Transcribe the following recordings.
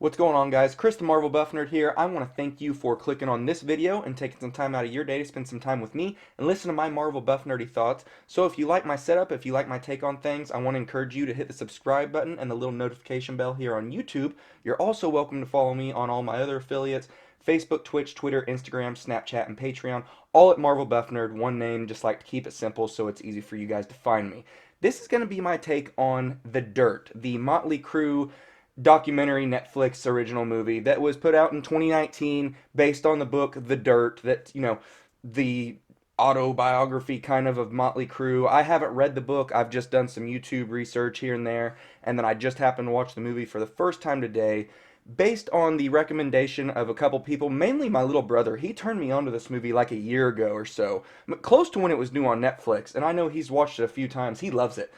What's going on, guys? Chris the Marvel Buff Nerd here. I want to thank you for clicking on this video and taking some time out of your day to spend some time with me and listen to my Marvel Buff Nerdy thoughts. So if you like my setup, if you like my take on things, I want to encourage you to hit the subscribe button and the little notification bell here on YouTube. You're also welcome to follow me on all my other affiliates, Facebook, Twitch, Twitter, Instagram, Snapchat, and Patreon, all at Marvel Buff Nerd, one name, just like to keep it simple so it's easy for you guys to find me. This is going to be my take on The Dirt, the Motley Crue documentary Netflix original movie that was put out in 2019 based on the book The Dirt, that, the autobiography kind of Motley Crue. I haven't read the book. I've just done some YouTube research here and there, and then I just happened to watch the movie for the first time today based on the recommendation of a couple people, mainly my little brother. He turned me onto this movie like a year ago or so, close to when it was new on Netflix, and I know he's watched it a few times. He loves it.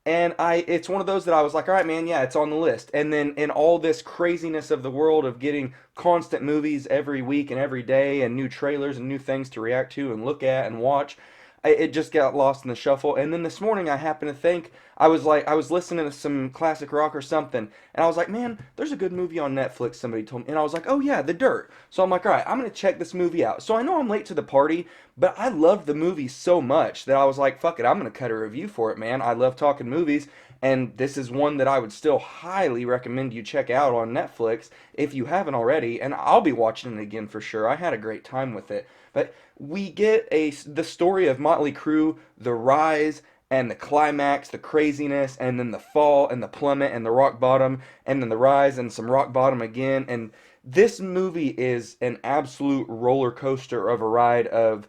And it's one of those that I was like, all right, man, yeah, it's on the list. And then in all this craziness of the world of getting constant movies every week and every day and new trailers and new things to react to and look at and watch, it just got lost in the shuffle. And then this morning I happened to think, I was listening to some classic rock or something, and I was like, man, there's a good movie on Netflix, somebody told me. And I was like, oh yeah, The Dirt. So I'm like, all right, I'm going to check this movie out. So I know I'm late to the party, but I loved the movie so much that I was like, fuck it, I'm going to cut a review for it, man. I love talking movies, and this is one that I would still highly recommend you check out on Netflix if you haven't already, and I'll be watching it again for sure. I had a great time with it. But we get the story of Motley Crue, the rise and the climax, the craziness, and then the fall and the plummet and the rock bottom, and then the rise and some rock bottom again. And this movie is an absolute roller coaster of a ride of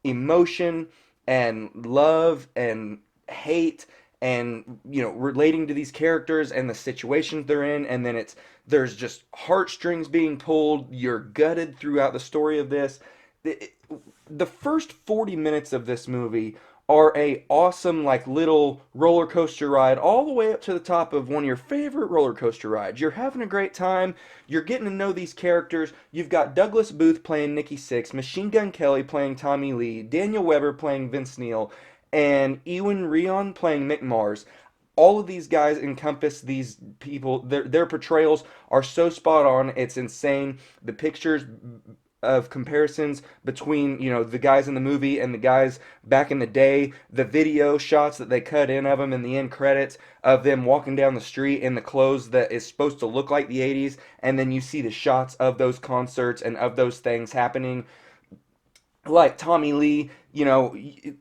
emotion and love and hate, and relating to these characters and the situations they're in. And then there's just heartstrings being pulled. You're gutted throughout the story of this. The first 40 minutes of this movie are a awesome, like, little roller coaster ride all the way up to the top of one of your favorite roller coaster rides. You're having a great time. You're getting to know these characters. You've got Douglas Booth playing Nikki Sixx, Machine Gun Kelly playing Tommy Lee, Daniel Weber playing Vince Neil, and Ewan Rion playing Mick Mars. All of these guys encompass these people. Their portrayals are so spot on. It's insane. The pictures of comparisons between, the guys in the movie and the guys back in the day, the video shots that they cut in of them in the end credits of them walking down the street in the clothes that is supposed to look like the 80s, and then you see the shots of those concerts and of those things happening, like Tommy Lee,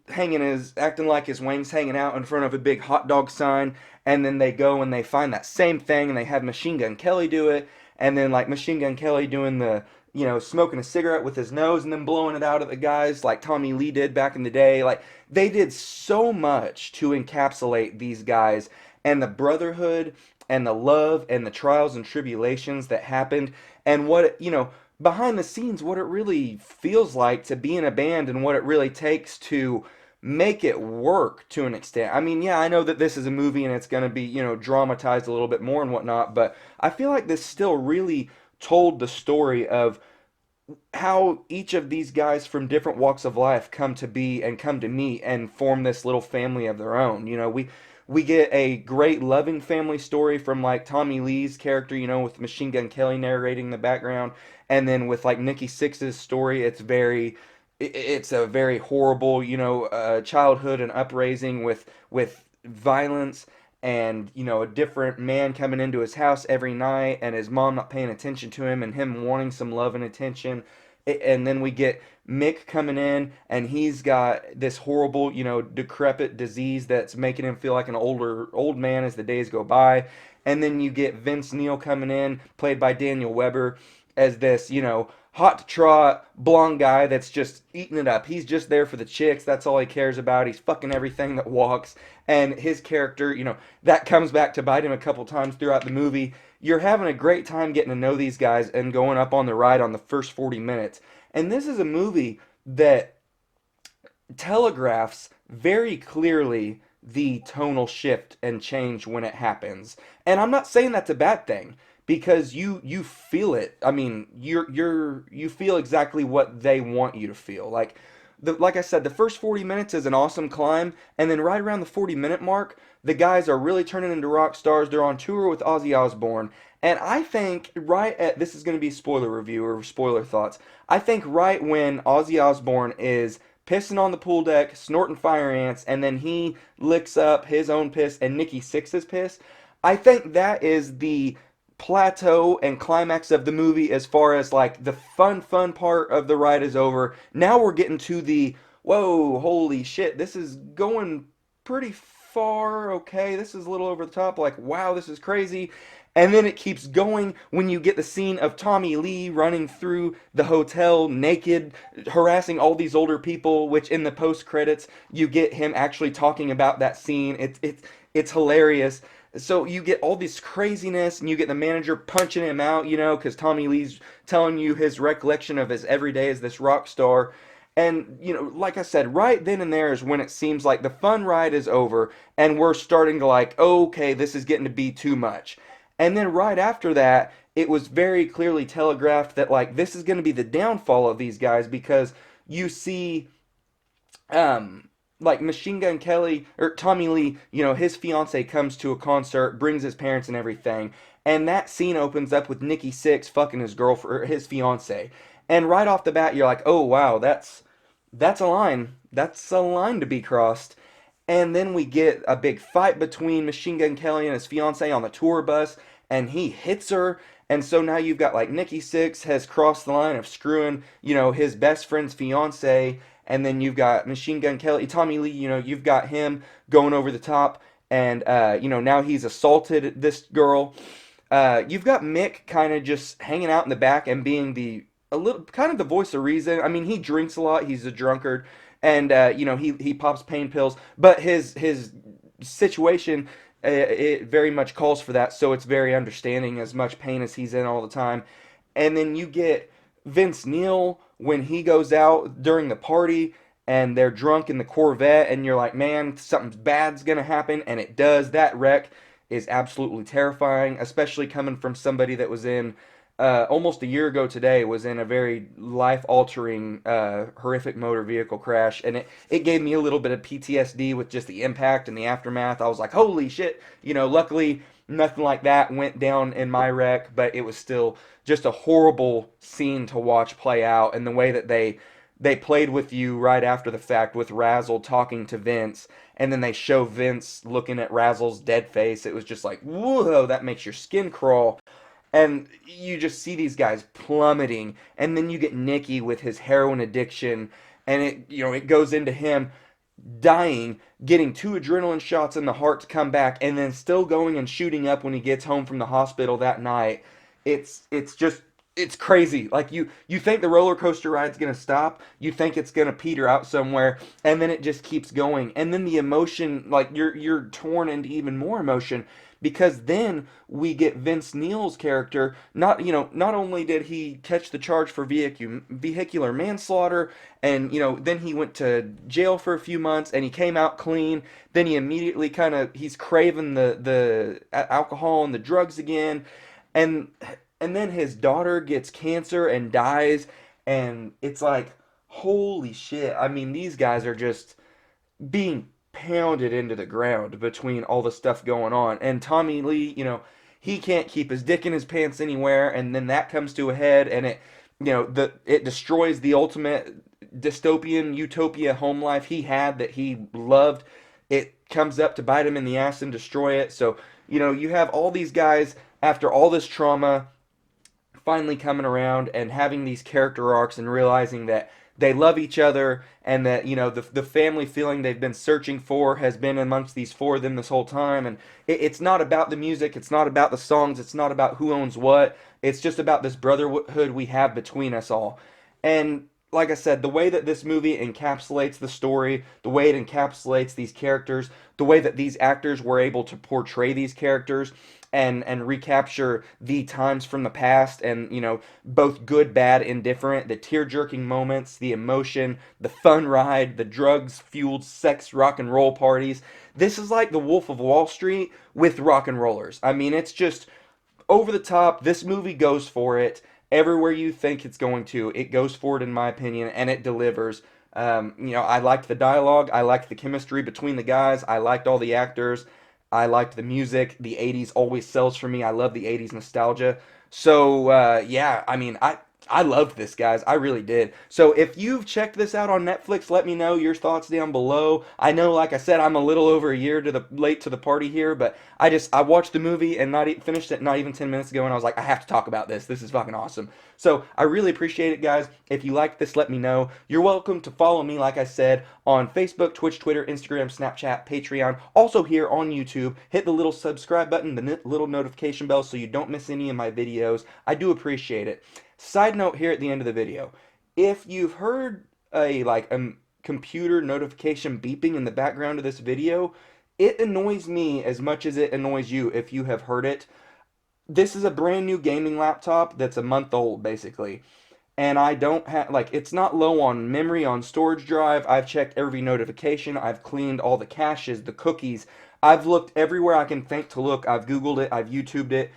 acting like his wings hanging out in front of a big hot dog sign, and then they go and they find that same thing and they have Machine Gun Kelly do it, and then like Machine Gun Kelly doing the, smoking a cigarette with his nose and then blowing it out at the guys like Tommy Lee did back in the day. Like, they did so much to encapsulate these guys and the brotherhood and the love and the trials and tribulations that happened, and what, behind the scenes, what it really feels like to be in a band and what it really takes to make it work to an extent. I mean, yeah, I know that this is a movie and it's going to be, dramatized a little bit more and whatnot, but I feel like this still really told the story of how each of these guys from different walks of life come to be and come to meet and form this little family of their own. We get a great loving family story from like Tommy Lee's character, with Machine Gun Kelly narrating the background, and then with like Nikki Sixx's story, it's a very horrible, childhood and upraising with violence, and a different man coming into his house every night and his mom not paying attention to him and him wanting some love and attention. And then we get Mick coming in, and he's got this horrible, decrepit disease that's making him feel like an old man as the days go by. And then you get Vince Neil coming in, played by Daniel Weber, as this, hot to trot blonde guy that's just eating it up. He's just there for the chicks. That's all he cares about. He's fucking everything that walks. And his character, that comes back to bite him a couple times throughout the movie. You're having a great time getting to know these guys and going up on the ride on the first 40 minutes. And this is a movie that telegraphs very clearly the tonal shift and change when it happens. And I'm not saying that's a bad thing, because you feel it. I mean, you feel exactly what they want you to feel. Like, like I said, the first 40 minutes is an awesome climb, and then right around the 40-minute mark, the guys are really turning into rock stars. They're on tour with Ozzy Osbourne, and I think right at this is going to be spoiler review or spoiler thoughts. I think right when Ozzy Osbourne is pissing on the pool deck, snorting fire ants, and then he licks up his own piss and Nikki Sixx's piss. I think that is the plateau and climax of the movie as far as like the fun part of the ride is over. Now we're getting to the whoa, holy shit, this is going pretty far. Okay, this is a little over the top. Like, wow, this is crazy. And then it keeps going when you get the scene of Tommy Lee running through the hotel naked, harassing all these older people, which in the post credits you get him actually talking about that scene. It's hilarious. So you get all this craziness, and you get the manager punching him out, because Tommy Lee's telling you his recollection of his everyday as this rock star. And, like I said, right then and there is when it seems like the fun ride is over, and we're starting to like, okay, this is getting to be too much. And then right after that, it was very clearly telegraphed that like this is going to be the downfall of these guys, because you see like Machine Gun Kelly or Tommy Lee, his fiance comes to a concert, brings his parents and everything, and that scene opens up with Nikki Sixx fucking his girlfriend, his fiance, and right off the bat you're like, oh wow, that's a line, that's a line to be crossed. And then we get a big fight between Machine Gun Kelly and his fiance on the tour bus, and he hits her. And so now you've got like Nikki Sixx has crossed the line of screwing, his best friend's fiance, and then you've got Machine Gun Kelly, Tommy Lee, you've got him going over the top, and now he's assaulted this girl. You've got Mick kind of just hanging out in the back and being a little kind of the voice of reason. I mean, he drinks a lot, he's a drunkard, and he pops pain pills, but his situation it very much calls for that, so it's very understanding as much pain as he's in all the time. And then you get Vince Neil when he goes out during the party and they're drunk in the Corvette, and you're like, man, something bad's gonna happen, and it does. That wreck is absolutely terrifying, especially coming from somebody that was in almost a year ago today, was in a very life-altering, horrific motor vehicle crash, and it gave me a little bit of PTSD with just the impact and the aftermath. I was like, holy shit, luckily nothing like that went down in my wreck, but it was still just a horrible scene to watch play out, and the way that they played with you right after the fact with Razzle talking to Vince, and then they show Vince looking at Razzle's dead face. It was just like, whoa, that makes your skin crawl. And you just see these guys plummeting, and then you get Nicky with his heroin addiction, and it goes into him dying, getting 2 adrenaline shots in the heart to come back, and then still going and shooting up when he gets home from the hospital that night. It's crazy. Like you think the roller coaster ride's gonna stop, you think it's gonna peter out somewhere, and then it just keeps going. And then the emotion, like you're torn into even more emotion, because then we get Vince Neil's character. Not only did he catch the charge for vehicular manslaughter, and then he went to jail for a few months, and he came out clean. Then he immediately he's craving the alcohol and the drugs again, and then his daughter gets cancer and dies, and it's like, holy shit. I mean, these guys are just being pounded into the ground between all the stuff going on. And Tommy Lee, he can't keep his dick in his pants anywhere, and then that comes to a head, and it destroys the ultimate dystopian utopia home life he had that he loved. It comes up to bite him in the ass and destroy it. So, you have all these guys after all this trauma finally coming around and having these character arcs and realizing that they love each other, and that the family feeling they've been searching for has been amongst these 4 of them this whole time. And it's not about the music, it's not about the songs, it's not about who owns what, it's just about this brotherhood we have between us all. And like I said, the way that this movie encapsulates the story, the way it encapsulates these characters, the way that these actors were able to portray these characters and recapture the times from the past, and both good, bad, indifferent, the tear-jerking moments, the emotion, the fun ride, the drugs-fueled sex rock and roll parties. This is like the Wolf of Wall Street with rock and rollers. I mean, it's just over the top. This movie goes for it everywhere you think it's going to. It goes for it, in my opinion, and it delivers. I liked the dialogue. I liked the chemistry between the guys. I liked all the actors. I liked the music. The 80s always sells for me. I love the 80s nostalgia. So, yeah, I mean, I loved this, guys. I really did. So if you've checked this out on Netflix, let me know your thoughts down below. I know, like I said, I'm a little over a year to the late to the party here, but I watched the movie and finished it not even 10 minutes ago, and I was like, I have to talk about this. This is fucking awesome. So I really appreciate it, guys. If you like this, let me know. You're welcome to follow me, like I said, on Facebook, Twitch, Twitter, Instagram, Snapchat, Patreon. Also here on YouTube. Hit the little subscribe button, the little notification bell, so you don't miss any of my videos. I do appreciate it. Side note here at the end of the video. If you've heard a computer notification beeping in the background of this video, it annoys me as much as it annoys you if you have heard it. This is a brand new gaming laptop that's a month old, basically. And I don't have, like, it's not low on memory on storage drive. I've checked every notification. I've cleaned all the caches, the cookies. I've looked everywhere I can think to look. I've Googled it. I've YouTubed it.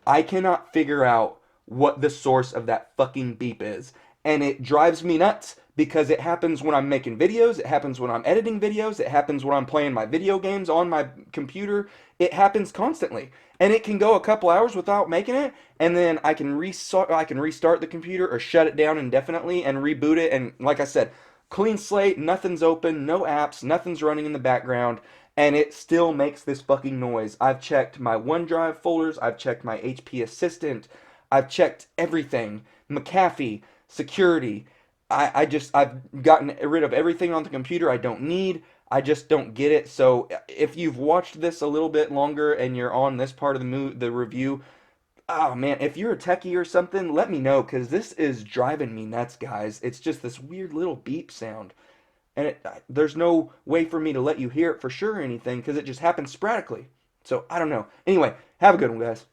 I cannot figure out what the source of that fucking beep is. And it drives me nuts because it happens when I'm making videos, it happens when I'm editing videos, it happens when I'm playing my video games on my computer. It happens constantly. And it can go a couple hours without making it, and then I can restart the computer or shut it down indefinitely and reboot it, and like I said, clean slate, nothing's open, no apps, nothing's running in the background, and it still makes this fucking noise. I've checked my OneDrive folders, I've checked my HP Assistant, I've checked everything. McAfee, security. I've gotten rid of everything on the computer I don't need. I just don't get it. So if you've watched this a little bit longer and you're on this part of the review, oh man, if you're a techie or something, let me know because this is driving me nuts, guys. It's just this weird little beep sound. And there's no way for me to let you hear it for sure or anything because it just happens sporadically. So I don't know. Anyway, have a good one, guys.